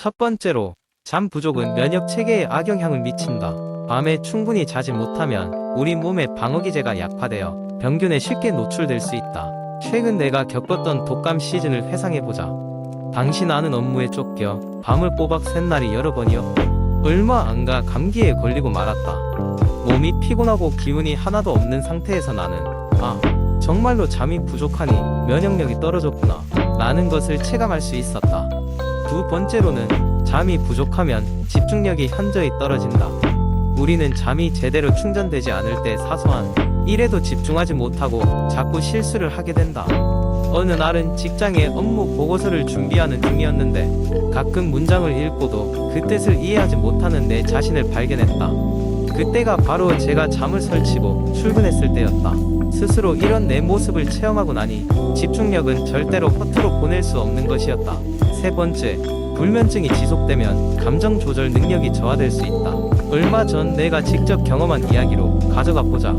첫 번째로, 잠 부족은 면역 체계에 악영향을 미친다. 밤에 충분히 자지 못하면 우리 몸의 방어기제가 약화되어 병균에 쉽게 노출될 수 있다. 최근 내가 겪었던 독감 시즌을 회상해보자. 당신 아는 업무에 쫓겨 밤을 꼬박 샌 날이 여러 번이었고, 얼마 안 가 감기에 걸리고 말았다. 몸이 피곤하고 기운이 하나도 없는 상태에서 나는 정말로 잠이 부족하니 면역력이 떨어졌구나 라는 것을 체감할 수 있었다. 두 번째로는, 잠이 부족하면 집중력이 현저히 떨어진다. 우리는 잠이 제대로 충전되지 않을 때 사소한 일에도 집중하지 못하고 자꾸 실수를 하게 된다. 어느 날은 직장에 업무 보고서를 준비하는 중이었는데 가끔 문장을 읽고도 그 뜻을 이해하지 못하는 내 자신을 발견했다. 그때가 바로 제가 잠을 설치고 출근했을 때였다. 스스로 이런 내 모습을 체험하고 나니 집중력은 절대로 허투루 보낼 수 없는 것이었다. 세 번째, 불면증이 지속되면 감정 조절 능력이 저하될 수 있다. 얼마 전 내가 직접 경험한 이야기로 가져가 보자.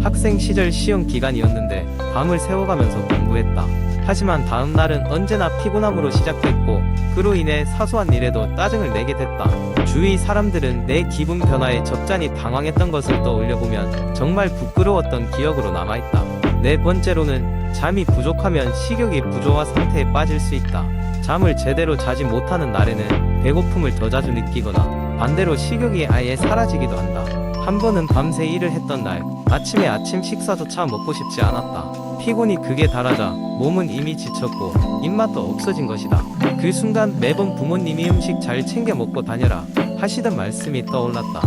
학생 시절 시험 기간이었는데 밤을 새워가면서 공부했다. 하지만 다음 날은 언제나 피곤함으로 시작됐고, 그로 인해 사소한 일에도 짜증을 내게 됐다. 주위 사람들은 내 기분 변화에 적잖이 당황했던 것을 떠올려보면 정말 부끄러웠던 기억으로 남아있다. 네 번째로는, 잠이 부족하면 식욕이 부조화 상태에 빠질 수 있다. 잠을 제대로 자지 못하는 날에는 배고픔을 더 자주 느끼거나 반대로 식욕이 아예 사라지기도 한다. 한 번은 밤새 일을 했던 날, 아침에 아침 식사조차 먹고 싶지 않았다. 피곤이 극에 달하자 몸은 이미 지쳤고 입맛도 없어진 것이다. 그 순간 매번 부모님이 음식 잘 챙겨 먹고 다녀라 하시던 말씀이 떠올랐다.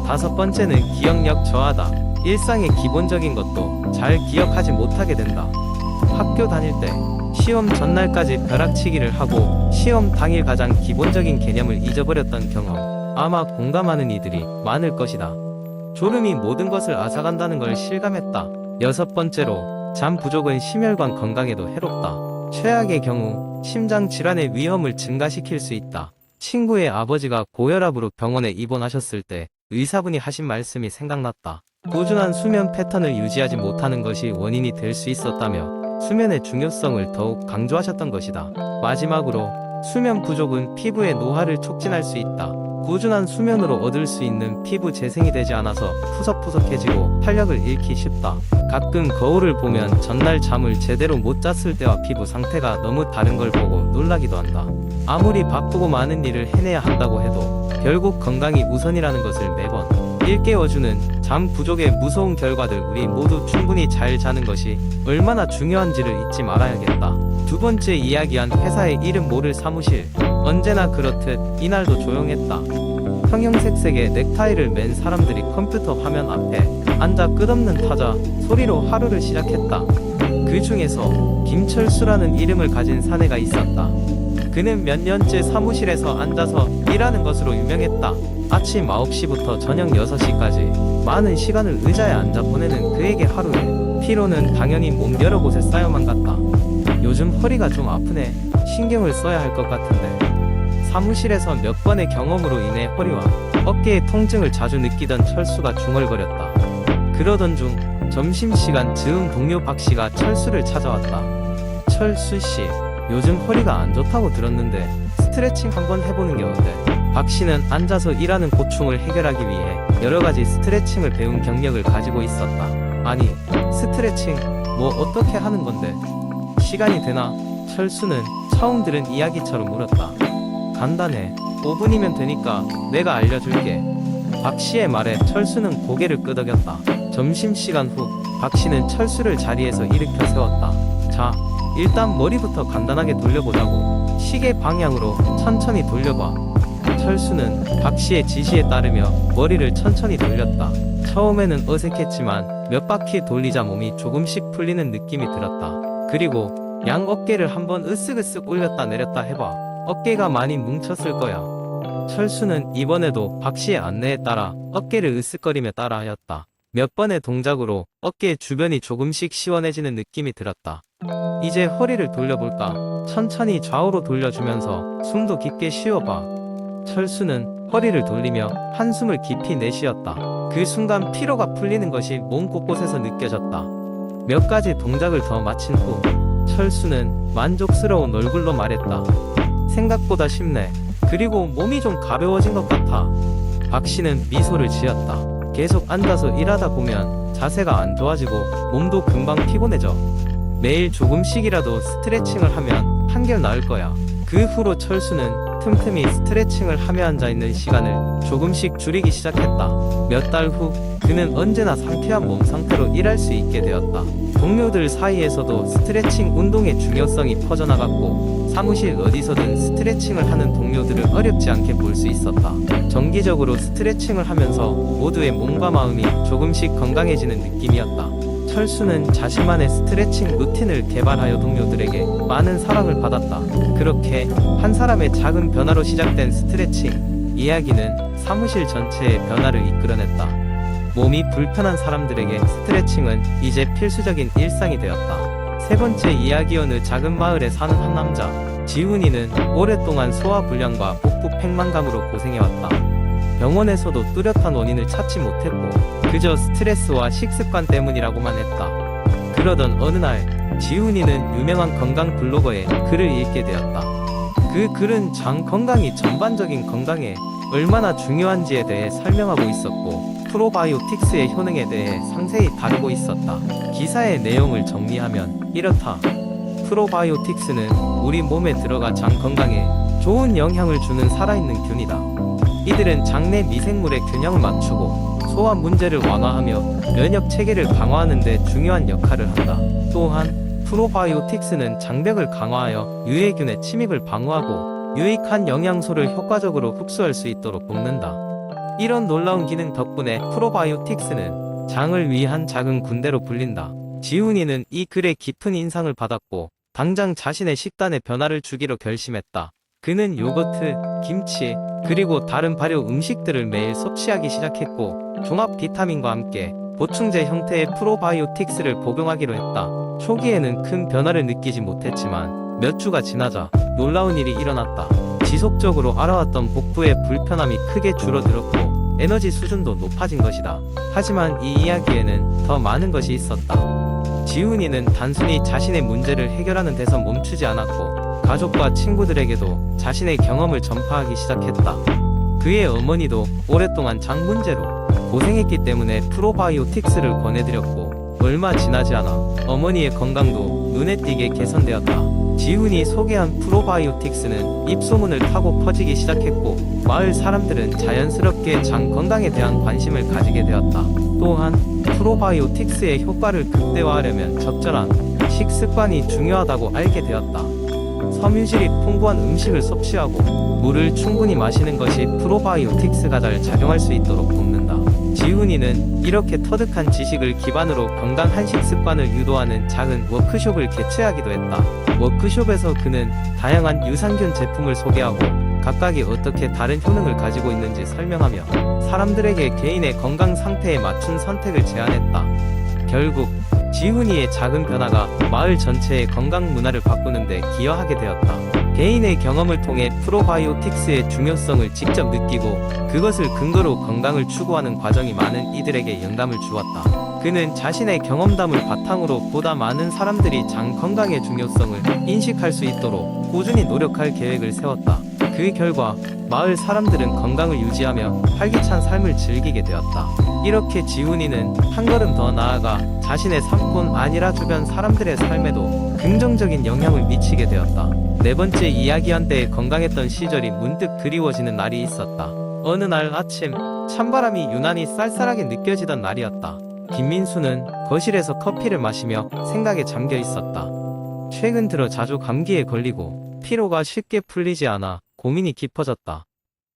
다섯 번째는 기억력 저하다. 일상의 기본적인 것도 잘 기억하지 못하게 된다. 학교 다닐 때 시험 전날까지 벼락치기를 하고 시험 당일 가장 기본적인 개념을 잊어버렸던 경험, 아마 공감하는 이들이 많을 것이다. 졸음이 모든 것을 앗아간다는 걸 실감했다. 여섯 번째로, 잠 부족은 심혈관 건강에도 해롭다. 최악의 경우 심장 질환의 위험을 증가시킬 수 있다. 친구의 아버지가 고혈압으로 병원에 입원하셨을 때 의사분이 하신 말씀이 생각났다. 꾸준한 수면 패턴을 유지하지 못하는 것이 원인이 될 수 있었다며 수면의 중요성을 더욱 강조하셨던 것이다. 마지막으로, 수면 부족은 피부의 노화를 촉진할 수 있다. 꾸준한 수면으로 얻을 수 있는 피부 재생이 되지 않아서 푸석푸석해지고 탄력을 잃기 쉽다. 가끔 거울을 보면 전날 잠을 제대로 못 잤을 때와 피부 상태가 너무 다른 걸 보고 놀라기도 한다. 아무리 바쁘고 많은 일을 해내야 한다고 해도 결국 건강이 우선이라는 것을 매번 일깨워주는 잠 부족의 무서운 결과들, 우리 모두 충분히 잘 자는 것이 얼마나 중요한지를 잊지 말아야겠다. 두 번째 이야기한 회사의 이름 모를 사무실. 언제나 그렇듯 이날도 조용했다. 형형색색의 넥타이를 맨 사람들이 컴퓨터 화면 앞에 앉아 끝없는 타자 소리로 하루를 시작했다. 그 중에서 김철수라는 이름을 가진 사내가 있었다. 그는 몇 년째 사무실에서 앉아서 일하는 것으로 유명했다. 아침 9시부터 저녁 6시까지 많은 시간을 의자에 앉아 보내는 그에게 하루에 피로는 당연히 몸 여러 곳에 쌓여만 갔다. 요즘 허리가 좀 아프네. 신경을 써야 할 것 같은데. 사무실에서 몇 번의 경험으로 인해 허리와 어깨의 통증을 자주 느끼던 철수가 중얼거렸다. 그러던 중 점심시간 즈음 동료 박씨가 철수를 찾아왔다. 철수씨, 요즘 허리가 안 좋다고 들었는데 스트레칭 한번 해보는 게 어때? 박씨는 앉아서 일하는 고충을 해결하기 위해 여러가지 스트레칭을 배운 경력을 가지고 있었다. 아니, 스트레칭 뭐 어떻게 하는 건데? 시간이 되나? 철수는 처음 들은 이야기처럼 물었다. 간단해. 5분이면 되니까 내가 알려줄게. 박씨의 말에 철수는 고개를 끄덕였다. 점심시간 후 박씨는 철수를 자리에서 일으켜 세웠다. 자, 일단 머리부터 간단하게 돌려보자고. 시계 방향으로 천천히 돌려봐. 철수는 박씨의 지시에 따르며 머리를 천천히 돌렸다. 처음에는 어색했지만 몇 바퀴 돌리자 몸이 조금씩 풀리는 느낌이 들었다. 그리고 양 어깨를 한번 으쓱으쓱 올렸다 내렸다 해봐. 어깨가 많이 뭉쳤을 거야. 철수는 이번에도 박씨의 안내에 따라 어깨를 으쓱거리며 따라하였다. 몇 번의 동작으로 어깨 주변이 조금씩 시원해지는 느낌이 들었다. 이제 허리를 돌려볼까? 천천히 좌우로 돌려주면서 숨도 깊게 쉬어봐. 철수는 허리를 돌리며 한숨을 깊이 내쉬었다. 그 순간 피로가 풀리는 것이 몸 곳곳에서 느껴졌다. 몇 가지 동작을 더 마친 후 철수는 만족스러운 얼굴로 말했다. 생각보다 쉽네. 그리고 몸이 좀 가벼워진 것 같아. 박 씨는 미소를 지었다. 계속 앉아서 일하다 보면 자세가 안 좋아지고 몸도 금방 피곤해져. 매일 조금씩이라도 스트레칭을 하면 한결 나을 거야. 그 후로 철수는 틈틈이 스트레칭을 하며 앉아있는 시간을 조금씩 줄이기 시작했다. 몇 달 후 그는 언제나 상쾌한 몸 상태로 일할 수 있게 되었다. 동료들 사이에서도 스트레칭 운동의 중요성이 퍼져나갔고 사무실 어디서든 스트레칭을 하는 동료들을 어렵지 않게 볼 수 있었다. 정기적으로 스트레칭을 하면서 모두의 몸과 마음이 조금씩 건강해지는 느낌이었다. 철수는 자신만의 스트레칭 루틴을 개발하여 동료들에게 많은 사랑을 받았다. 그렇게 한 사람의 작은 변화로 시작된 스트레칭 이야기는 사무실 전체의 변화를 이끌어냈다. 몸이 불편한 사람들에게 스트레칭은 이제 필수적인 일상이 되었다. 세 번째 이야기. 어느 작은 마을에 사는 한 남자 지훈이는 오랫동안 소화불량과 복부 팽만감으로 고생해왔다. 병원에서도 뚜렷한 원인을 찾지 못했고 그저 스트레스와 식습관 때문이라고만 했다. 그러던 어느 날 지훈이는 유명한 건강 블로거에 글을 읽게 되었다. 그 글은 장 건강이 전반적인 건강에 얼마나 중요한지에 대해 설명하고 있었고 프로바이오틱스의 효능에 대해 상세히 다루고 있었다. 기사의 내용을 정리하면 이렇다. 프로바이오틱스는 우리 몸에 들어가 장 건강에 좋은 영향을 주는 살아있는 균이다. 이들은 장내 미생물의 균형을 맞추고 소화 문제를 완화하며 면역 체계를 강화하는 데 중요한 역할을 한다. 또한 프로바이오틱스는 장벽을 강화하여 유해균의 침입을 방어하고 유익한 영양소를 효과적으로 흡수할 수 있도록 돕는다. 이런 놀라운 기능 덕분에 프로바이오틱스는 장을 위한 작은 군대로 불린다. 지훈이는 이 글에 깊은 인상을 받았고 당장 자신의 식단에 변화를 주기로 결심했다. 그는 요거트, 김치, 그리고 다른 발효 음식들을 매일 섭취하기 시작했고 종합 비타민과 함께 보충제 형태의 프로바이오틱스를 복용하기로 했다. 초기에는 큰 변화를 느끼지 못했지만 몇 주가 지나자 놀라운 일이 일어났다. 지속적으로 알아왔던 복부의 불편함이 크게 줄어들었고 에너지 수준도 높아진 것이다. 하지만 이 이야기에는 더 많은 것이 있었다. 지훈이는 단순히 자신의 문제를 해결하는 데서 멈추지 않았고 가족과 친구들에게도 자신의 경험을 전파하기 시작했다. 그의 어머니도 오랫동안 장 문제로 고생했기 때문에 프로바이오틱스를 권해드렸고 얼마 지나지 않아 어머니의 건강도 눈에 띄게 개선되었다. 지훈이 소개한 프로바이오틱스는 입소문을 타고 퍼지기 시작했고 마을 사람들은 자연스럽게 장 건강에 대한 관심을 가지게 되었다. 또한 프로바이오틱스의 효과를 극대화하려면 적절한 식습관이 중요하다고 알게 되었다. 섬유질이 풍부한 음식을 섭취하고 물을 충분히 마시는 것이 프로바이오틱스가 잘 작용할 수 있도록 돕는다. 지훈이는 이렇게 터득한 지식을 기반으로 건강한 식습관을 유도하는 작은 워크숍을 개최하기도 했다. 워크숍에서 그는 다양한 유산균 제품을 소개하고 각각이 어떻게 다른 효능을 가지고 있는지 설명하며 사람들에게 개인의 건강 상태에 맞춘 선택을 제안했다. 결국 지훈이의 작은 변화가 마을 전체의 건강 문화를 바꾸는데 기여하게 되었다. 개인의 경험을 통해 프로바이오틱스의 중요성을 직접 느끼고 그것을 근거로 건강을 추구하는 과정이 많은 이들에게 영감을 주었다. 그는 자신의 경험담을 바탕으로 보다 많은 사람들이 장 건강의 중요성을 인식할 수 있도록 꾸준히 노력할 계획을 세웠다. 그 결과 마을 사람들은 건강을 유지하며 활기찬 삶을 즐기게 되었다. 이렇게 지훈이는 한 걸음 더 나아가 자신의 삶뿐 아니라 주변 사람들의 삶에도 긍정적인 영향을 미치게 되었다. 네 번째 이야기. 한때 건강했던 시절이 문득 그리워지는 날이 있었다. 어느 날 아침 찬바람이 유난히 쌀쌀하게 느껴지던 날이었다. 김민수는 거실에서 커피를 마시며 생각에 잠겨 있었다. 최근 들어 자주 감기에 걸리고 피로가 쉽게 풀리지 않아 고민이 깊어졌다.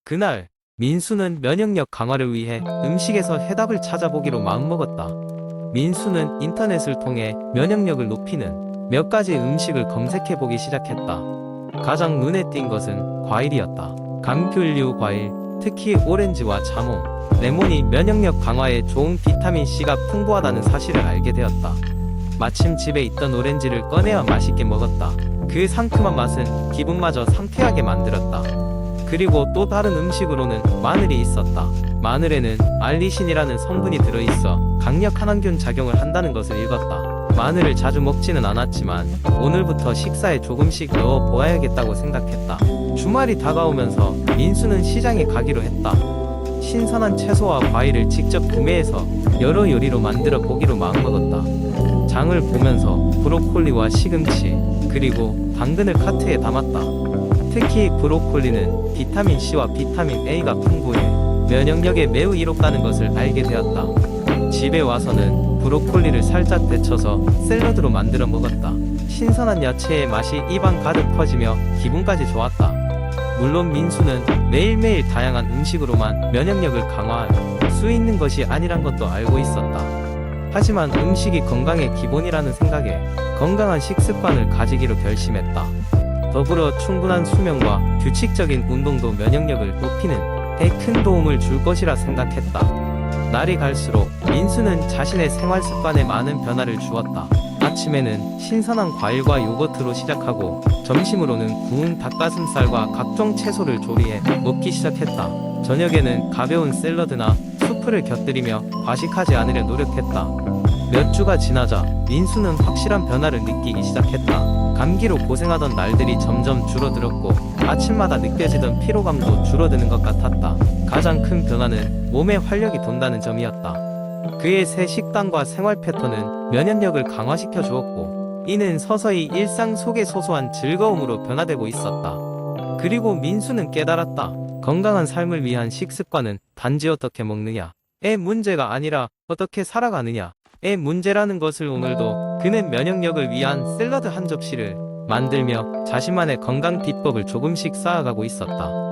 그날 민수는 면역력 강화를 위해 음식에서 해답을 찾아보기로 마음먹었다. 민수는 인터넷을 통해 면역력을 높이는 몇 가지 음식을 검색해보기 시작했다. 가장 눈에 띈 것은 과일이었다. 감귤류 과일, 특히 오렌지와 자몽, 레몬이 면역력 강화에 좋은 비타민C가 풍부하다는 사실을 알게 되었다. 마침 집에 있던 오렌지를 꺼내어 맛있게 먹었다. 그 상큼한 맛은 기분마저 상쾌하게 만들었다. 그리고 또 다른 음식으로는 마늘이 있었다. 마늘에는 알리신이라는 성분이 들어있어 강력한 항균 작용을 한다는 것을 읽었다. 마늘을 자주 먹지는 않았지만 오늘부터 식사에 조금씩 넣어 보아야겠다고 생각했다. 주말이 다가오면서 민수는 시장에 가기로 했다. 신선한 채소와 과일을 직접 구매해서 여러 요리로 만들어 보기로 마음먹었다. 장을 보면서 브로콜리와 시금치 그리고 당근을 카트에 담았다. 특히 브로콜리는 비타민C와 비타민A가 풍부해 면역력에 매우 이롭다는 것을 알게 되었다. 집에 와서는 브로콜리를 살짝 데쳐서 샐러드로 만들어 먹었다. 신선한 야채의 맛이 입안 가득 퍼지며 기분까지 좋았다. 물론 민수는 매일매일 다양한 음식으로만 면역력을 강화할 수 있는 것이 아니란 것도 알고 있었다. 하지만 음식이 건강의 기본이라는 생각에 건강한 식습관을 가지기로 결심했다. 더불어 충분한 수면과 규칙적인 운동도 면역력을 높이는 데 큰 도움을 줄 것이라 생각했다. 날이 갈수록 민수는 자신의 생활 습관에 많은 변화를 주었다. 아침에는 신선한 과일과 요거트로 시작하고 점심으로는 구운 닭가슴살과 각종 채소를 조리해 먹기 시작했다. 저녁에는 가벼운 샐러드나 수프를 곁들이며 과식하지 않으려 노력했다. 몇 주가 지나자 민수는 확실한 변화를 느끼기 시작했다. 감기로 고생하던 날들이 점점 줄어들었고 아침마다 느껴지던 피로감도 줄어드는 것 같았다. 가장 큰 변화는 몸에 활력이 돈다는 점이었다. 그의 새 식단과 생활 패턴은 면역력을 강화시켜 주었고 이는 서서히 일상 속의 소소한 즐거움으로 변화되고 있었다. 그리고 민수는 깨달았다. 건강한 삶을 위한 식습관은 단지 어떻게 먹느냐의 문제가 아니라 어떻게 살아가느냐의 문제라는 것을 오늘도 그는 면역력을 위한 샐러드 한 접시를 만들며 자신만의 건강 비법을 조금씩 쌓아가고 있었다.